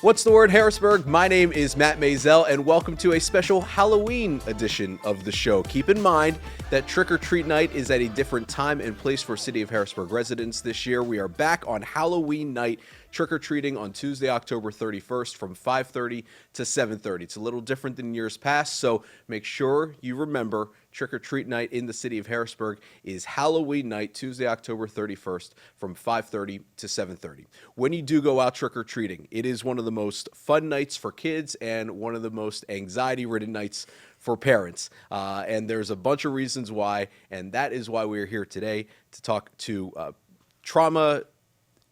What's the word, Harrisburg? My name is Matt Maisel, and welcome to a special Halloween edition of the show. Keep in mind that Trick or Treat Night is at a different time and place for City of Harrisburg residents this year. We are back on Halloween night, trick-or-treating on Tuesday, October 31st from 5:30 to 7:30. It's a little different than years past, so make sure you remember Trick-or-Treat Night in the City of Harrisburg is Halloween night, Tuesday, October 31st from 5:30 to 7:30. When you do go out trick-or-treating, it is one of the most fun nights for kids and one of the most anxiety-ridden nights for parents. And there's a bunch of reasons why, and that is why we're here today to talk to trauma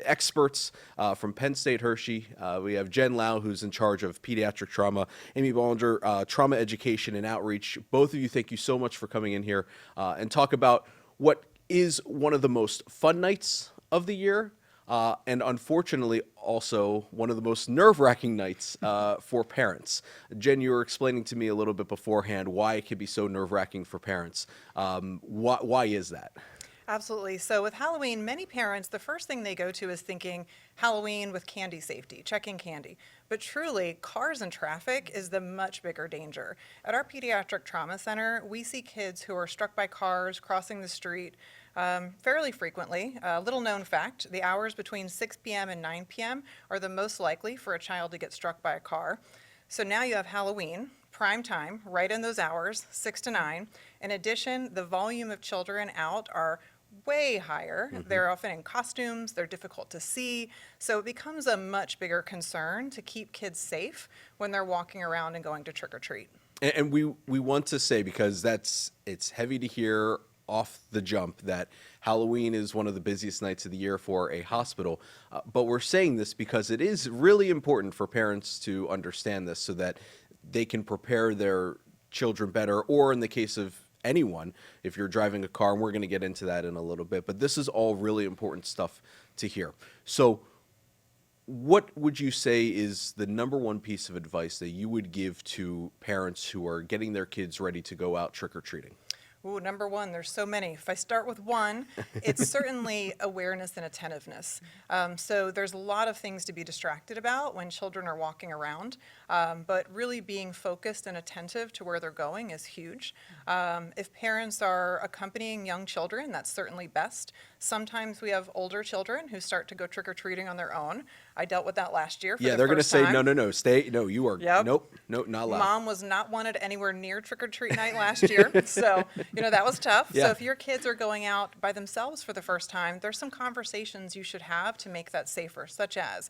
experts from Penn State Hershey. We have Jen Lau, who's in charge of pediatric trauma, Amy Bollinger, trauma education and outreach. Both of you, thank you so much for coming in here and talk about what is one of the most fun nights of the year, and unfortunately also one of the most nerve-wracking nights for parents. Jen, you were explaining to me a little bit beforehand why it can be so nerve-wracking for parents. Why is that? Absolutely. So with Halloween, many parents, the first thing they go to is thinking Halloween with candy safety, checking candy. But truly, cars and traffic is the much bigger danger. At our pediatric trauma center, we see kids who are struck by cars crossing the street fairly frequently. Little known fact, the hours between 6 p.m. and 9 p.m. are the most likely for a child to get struck by a car. So now you have Halloween, prime time, right in those hours, 6 to 9. In addition, the volume of children out are way higher. They're often in costumes, they're difficult to see, so it becomes a much bigger concern to keep kids safe when they're walking around and going to trick or treat. And we want to say, because it's heavy to hear off the jump, that Halloween is one of the busiest nights of the year for a hospital, but we're saying this because it is really important for parents to understand this so that they can prepare their children better, or in the case of anyone, if you're driving a car, and we're going to get into that in a little bit, but this is all really important stuff to hear. So what would you say is the number one piece of advice that you would give to parents who are getting their kids ready to go out trick-or-treating? Ooh, number one, there's so many. If I start with one, it's certainly awareness and attentiveness. So there's a lot of things to be distracted about when children are walking around, but really being focused and attentive to where they're going is huge. If parents are accompanying young children, that's certainly best. Sometimes we have older children who start to go trick-or-treating on their own. I dealt with that last year for Yeah, the they're going to first say, time. no, stay, no, you are, Yep. nope, not allowed. Mom was not wanted anywhere near trick-or-treat night last year, so, that was tough. Yeah. So if your kids are going out by themselves for the first time, there's some conversations you should have to make that safer, such as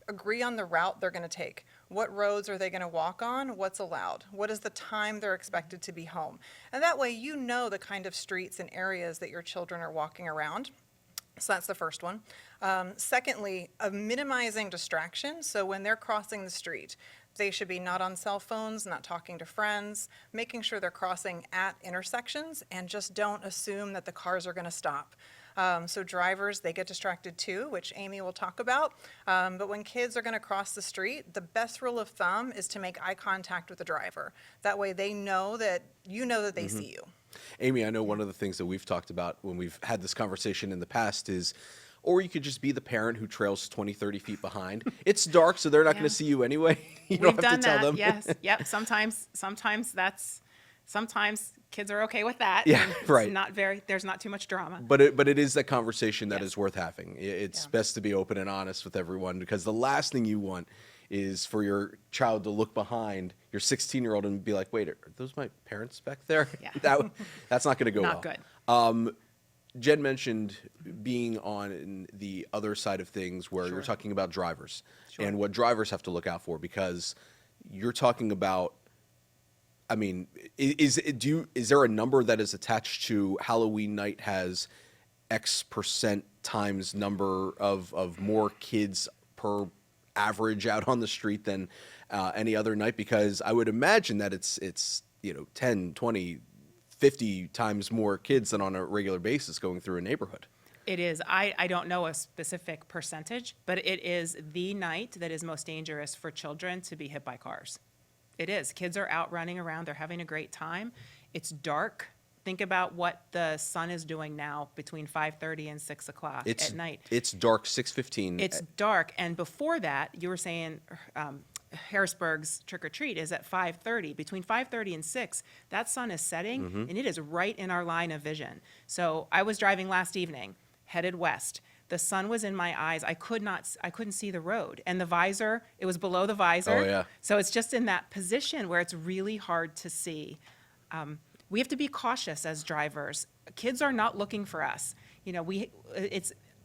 agree on the route they're going to take. What roads are they going to walk on? What's allowed? What is the time they're expected to be home? And that way you know the kind of streets and areas that your children are walking around. So that's the first one. Secondly, minimizing distraction. So when they're crossing the street, they should be not on cell phones, not talking to friends, making sure they're crossing at intersections, and just don't assume that the cars are going to stop. So drivers, they get distracted too, which Amy will talk about. But when kids are going to cross the street, the best rule of thumb is to make eye contact with the driver. That way they know that you know that they see you. Amy, I know one of the things that we've talked about when we've had this conversation in the past is, or you could just be the parent who trails 20, 30 feet behind. It's dark, so they're not going to see you anyway. You don't have to tell them. Yes. Yep. Sometimes kids are okay with that. Yeah, It's right. there's not too much drama. But it is that conversation that Yes. is worth having. It's Yeah. best to be open and honest with everyone, because the last thing you want is for your child to look behind your 16-year-old and be like, wait, are those my parents back there? Yeah. That's not going to go Not well. good. Jen mentioned being on the other side of things where you're Sure. talking about drivers Sure. and what drivers have to look out for, because you're talking about, I mean, is there a number that is attached to Halloween night has X percent times number of more kids per average out on the street than any other night? Because I would imagine that it's 10, 20, 50 times more kids than on a regular basis going through a neighborhood. It is. I don't know a specific percentage, but it is the night that is most dangerous for children to be hit by cars. It is. Kids are out running around. They're having a great time. It's dark. Think about what the sun is doing now between 5:30 and 6 o'clock at night. It's dark 6:15. It's dark, and before that, you were saying Harrisburg's trick or treat is at 5:30. Between 5:30 and 6, that sun is setting, and it is right in our line of vision. So I was driving last evening, headed west. The sun was in my eyes. I couldn't see the road, and the visor, it was below the visor. Oh, yeah. So it's just in that position where it's really hard to see. We have to be cautious as drivers. Kids are not looking for us. You know,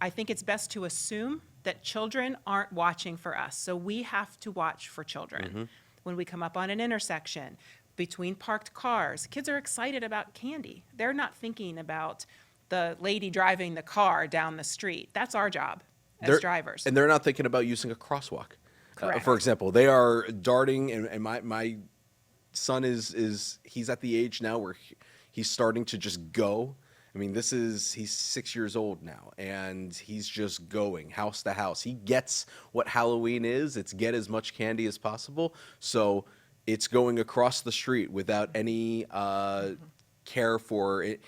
I think it's best to assume that children aren't watching for us. So we have to watch for children. When we come up on an intersection, between parked cars, kids are excited about candy. They're not thinking about the lady driving the car down the street. That's our job as drivers. And they're not thinking about using a crosswalk. Correct. For example, they are darting, and my son he's at the age now where he's starting to just go. I mean, he's 6 years old now, and he's just going house to house. He gets what Halloween is. It's get as much candy as possible. So it's going across the street without any care for it.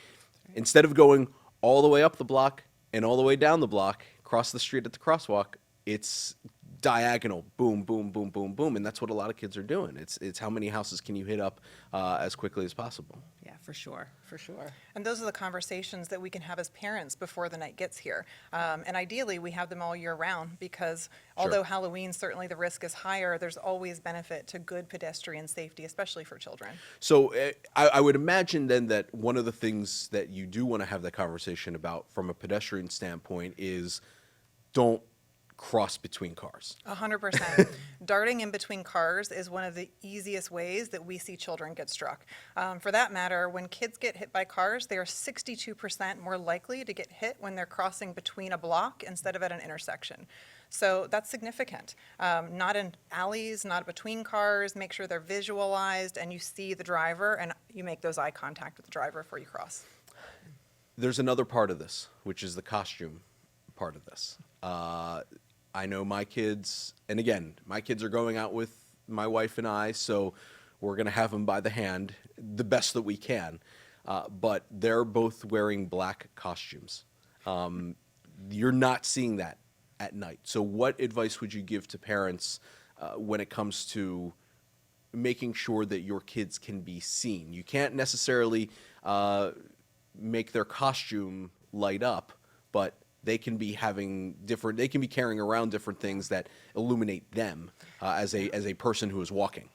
Instead of going all the way up the block and all the way down the block, cross the street at the crosswalk, it's diagonal, boom, boom, boom, boom, boom, and that's what a lot of kids are doing. It's how many houses can you hit up as quickly as possible. Yeah, for sure. And those are the conversations that we can have as parents before the night gets here. And ideally, we have them all year round because although Halloween, certainly the risk is higher, there's always benefit to good pedestrian safety, especially for children. So I would imagine then that one of the things that you do want to have that conversation about from a pedestrian standpoint is don't cross between cars. 100%. Darting in between cars is one of the easiest ways that we see children get struck. For that matter, when kids get hit by cars, they are 62% more likely to get hit when they're crossing between a block instead of at an intersection. So that's significant. Not in alleys, not between cars. Make sure they're visualized and you see the driver and you make those eye contact with the driver before you cross. There's another part of this, which is the costume part of this. I know my kids, and again, my kids are going out with my wife and I, so we're going to have them by the hand the best that we can. But they're both wearing black costumes. You're not seeing that at night. So what advice would you give to parents when it comes to making sure that your kids can be seen? You can't necessarily make their costume light up, but they can be carrying around different things that illuminate them as a person who is walking.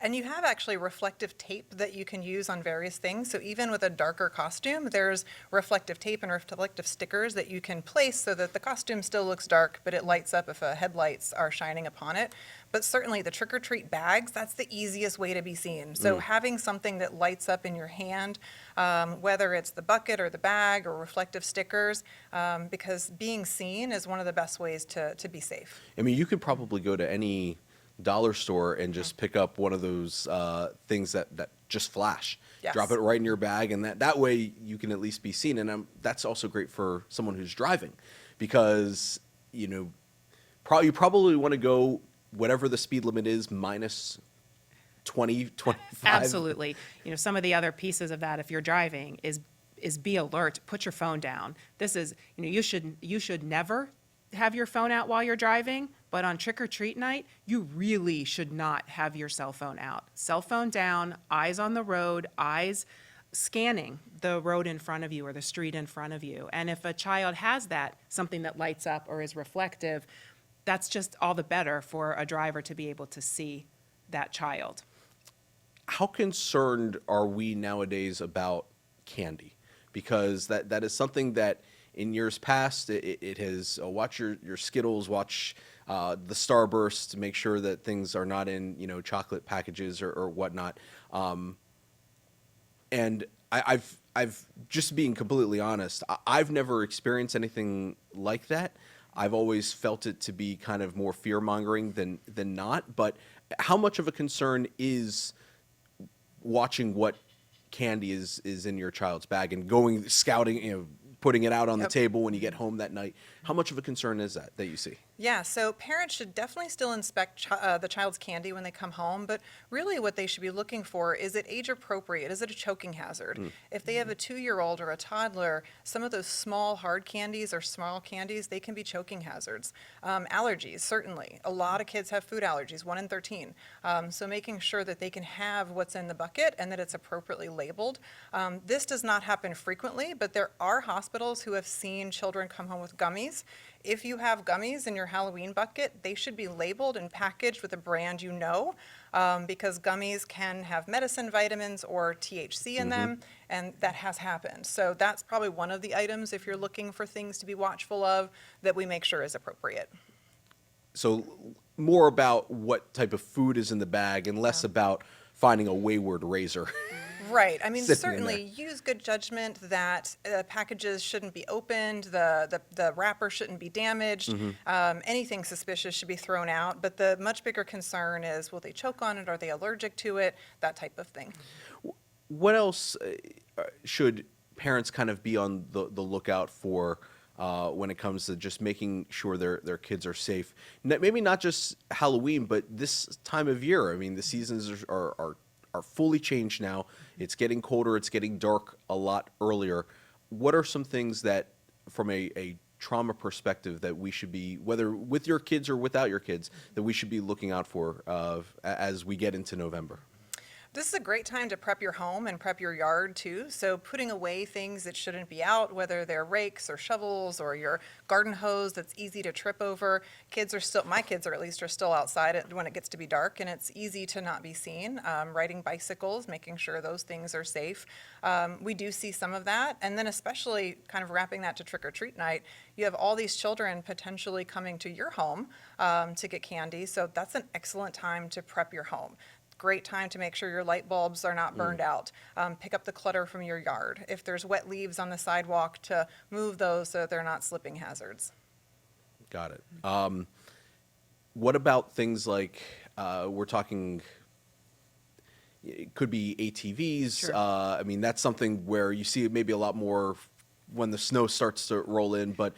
And you have actually reflective tape that you can use on various things. So even with a darker costume, there's reflective tape and reflective stickers that you can place so that the costume still looks dark, but it lights up if headlights are shining upon it. But certainly the trick-or-treat bags, that's the easiest way to be seen. So having something that lights up in your hand, whether it's the bucket or the bag or reflective stickers, because being seen is one of the best ways to be safe. I mean, you could probably go to any dollar store and just pick up one of those things that just flash. Yes. Drop it right in your bag, and that way you can at least be seen. And that's also great for someone who's driving, because you probably want to go whatever the speed limit is minus 20, 25. Absolutely. Some of the other pieces of that, if you're driving, is be alert. Put your phone down. This is, you should never have your phone out while you're driving, but on trick-or-treat night, you really should not have your cell phone out. Cell phone down, eyes on the road, eyes scanning the road in front of you or the street in front of you. And if a child has something that lights up or is reflective, that's just all the better for a driver to be able to see that child. How concerned are we nowadays about candy? Because that is something that in years past, it has watch your Skittles, watch the Starburst to make sure that things are not in chocolate packages or whatnot. And I've just being completely honest, I've never experienced anything like that. I've always felt it to be kind of more fear mongering than not. But how much of a concern is watching what candy is in your child's bag and going scouting, putting it out on the Yep. table when you get home that night. How much of a concern is that you see? Yeah, so parents should definitely still inspect the child's candy when they come home, but really what they should be looking for is it age appropriate? Is it a choking hazard? If they have a 2-year-old or a toddler, some of those small hard candies or small candies, they can be choking hazards. Allergies, certainly. A lot of kids have food allergies, 1 in 13. So making sure that they can have what's in the bucket and that it's appropriately labeled. This does not happen frequently, but there are hospitals who have seen children come home with gummies. If you have gummies in your Halloween bucket, they should be labeled and packaged with a brand you know, because gummies can have medicine, vitamins, or THC in them, and that has happened. So that's probably one of the items, if you're looking for things to be watchful of, that we make sure is appropriate. So more about what type of food is in the bag and less about finding a wayward razor. Right. I mean, Sitting in certainly use good judgment that packages shouldn't be opened, the wrapper shouldn't be damaged, anything suspicious should be thrown out. But the much bigger concern is, will they choke on it? Are they allergic to it? That type of thing. What else should parents kind of be on the lookout for when it comes to just making sure their kids are safe? Maybe not just Halloween, but this time of year. I mean, the seasons are fully changed now. It's getting colder. It's getting dark a lot earlier. What are some things that, from a trauma perspective, that we should be, whether with your kids or without your kids, that we should be looking out for as we get into November? This is a great time to prep your home and prep your yard too. So putting away things that shouldn't be out, whether they're rakes or shovels or your garden hose that's easy to trip over. My kids are at least are still outside when it gets to be dark, and it's easy to not be seen. Riding bicycles, making sure those things are safe. We do see some of that. And then especially kind of wrapping that to trick or treat night, you have all these children potentially coming to your home to get candy. So that's an excellent time to prep your home. Great time to make sure your light bulbs are not burned out. Pick up the clutter from your yard. If there's wet leaves on the sidewalk, to move those so they're not slipping hazards. Got it. What about things like, we're talking, it could be ATVs. Sure. I mean, that's something where you see maybe a lot more when the snow starts to roll in, but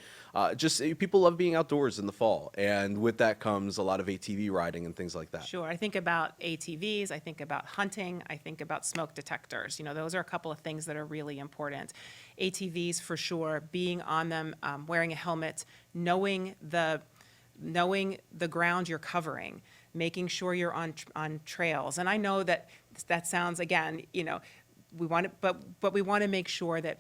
just people love being outdoors in the fall. And with that comes a lot of ATV riding and things like that. Sure. I think about ATVs, I think about hunting, I think about smoke detectors. Those are a couple of things that are really important. ATVs for sure, being on them, wearing a helmet, knowing the ground you're covering, making sure you're on trails. And I know that sounds, again, we want to, but we want to make sure that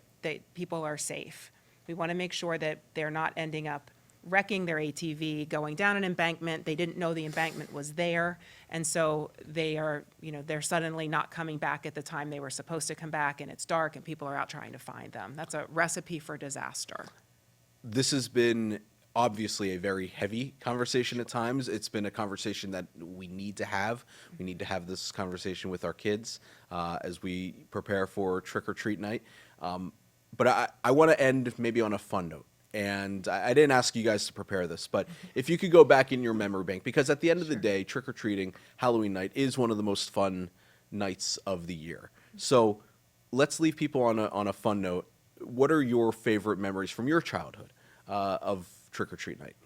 people are safe. We want to make sure that they're not ending up wrecking their ATV, going down an embankment. They didn't know the embankment was there, and so they're suddenly not coming back at the time they were supposed to come back, and it's dark, and people are out trying to find them. That's a recipe for disaster. This has been obviously a very heavy conversation at times. It's been a conversation that we need to have. We need to have this conversation with our kids as we prepare for trick or treat night. But I want to end maybe on a fun note. And I didn't ask you guys to prepare this, but if you could go back in your memory bank, because at the end of the day, trick-or-treating, Halloween night, is one of the most fun nights of the year. So let's leave people on a fun note. What are your favorite memories from your childhood of trick-or-treat night?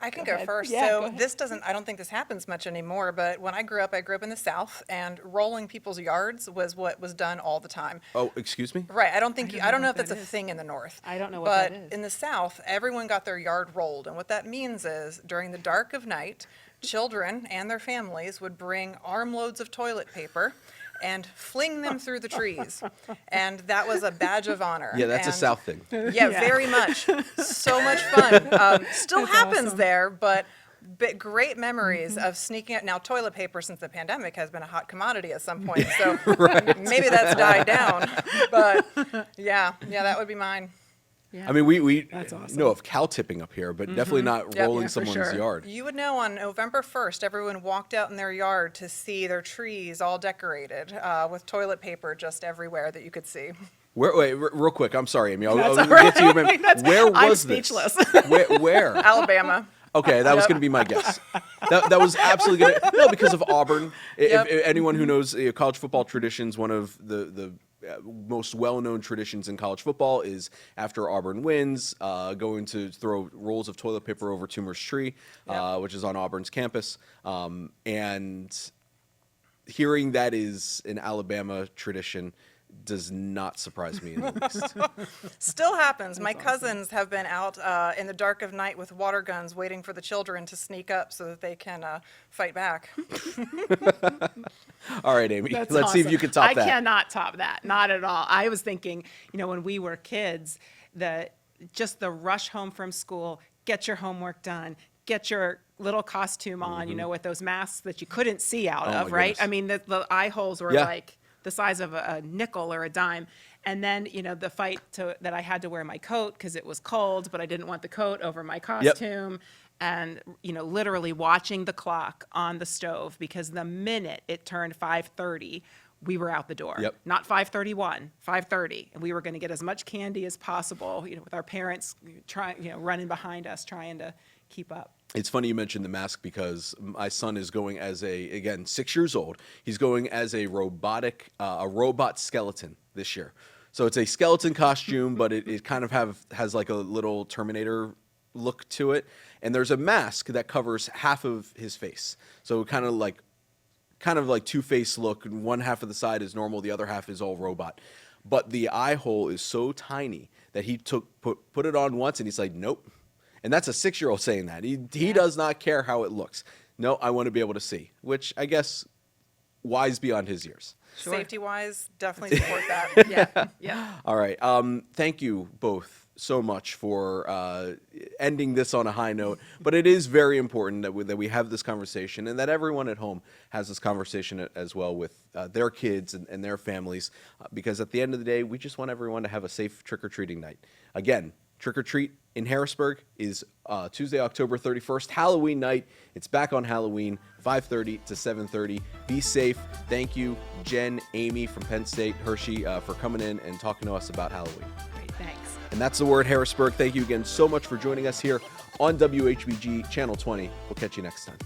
I can go first. Yeah, go So ahead. I don't think this happens much anymore, but when I grew up in the South, and rolling people's yards was what was done all the time. Oh, excuse me? Right, I don't know know if what that's a that is. thing in the North. I don't know what that is. But in the South, everyone got their yard rolled, and what that means is, during the dark of night, children and their families would bring armloads of toilet paper and fling them through the trees. And that was a badge of honor. Yeah, that's a And- South thing. Yeah, very much. So much fun. Still happens awesome. there, but great memories of sneaking out. Now, toilet paper, since the pandemic, has been a hot commodity at some point, so maybe that's died down. But yeah, that would be mine. Yeah. I mean, we That's awesome. know of cow tipping up here, but definitely not Yep. rolling Yeah, for someone's sure. yard. You would know on November 1st, everyone walked out in their yard to see their trees all decorated with toilet paper just everywhere that you could see. Wait, real quick. I'm sorry, Amy. I'll That's get all right. to your memory. Where I'm was speechless. this? Where? Alabama. Okay, that was going to be my guess. That was absolutely going to... No, because of Auburn. Yep. If anyone who knows college football traditions, one of the most well-known traditions in college football is after Auburn wins, going to throw rolls of toilet paper over Toomer's Tree, which is on Auburn's campus. And hearing that is an Alabama tradition does not surprise me in the least. Still happens. My cousins have been out in the dark of night with water guns waiting for the children to sneak up so that they can fight back. All right, Amy, That's let's see if awesome. you can top that. I cannot top that. Not at all. I was thinking, when we were kids, just the rush home from school, get your homework done, get your little costume on, with those masks that you couldn't see out Oh, of, my right? goodness. I mean, the eye holes were Yeah. like the size of a nickel or a dime. And then, the fight that I had to wear my coat because it was cold, but I didn't want the coat over my costume. And, literally watching the clock on the stove because the minute it turned 5:30, we were out the door. Yep. Not 5:31, 5:30. And we were going to get as much candy as possible, with our parents running behind us, trying to keep up. It's funny you mentioned the mask because my son is going as again, 6 years old. He's going as a robot skeleton this year. So it's a skeleton costume, but it kind of has like a little Terminator look to it. And there's a mask that covers half of his face. So kind of like Two-Face look. One half of the side is normal, the other half is all robot. But the eye hole is so tiny that he put it on once and he's like, nope. And that's a 6-year-old saying that. He does not care how it looks. No, I want to be able to see, which I guess wise beyond his years. Sure. Safety-wise, definitely support that. Yeah. All right. Thank you both so much for ending this on a high note. But it is very important that we have this conversation and that everyone at home has this conversation as well with their kids and their families. Because at the end of the day, we just want everyone to have a safe trick-or-treating night. Again, Trick or Treat in Harrisburg is Tuesday, October 31st, Halloween night. It's back on Halloween, 5:30 to 7:30. Be safe. Thank you, Jen, Amy from Penn State Hershey, for coming in and talking to us about Halloween. Great, thanks. And that's the word, Harrisburg. Thank you again so much for joining us here on WHBG Channel 20. We'll catch you next time.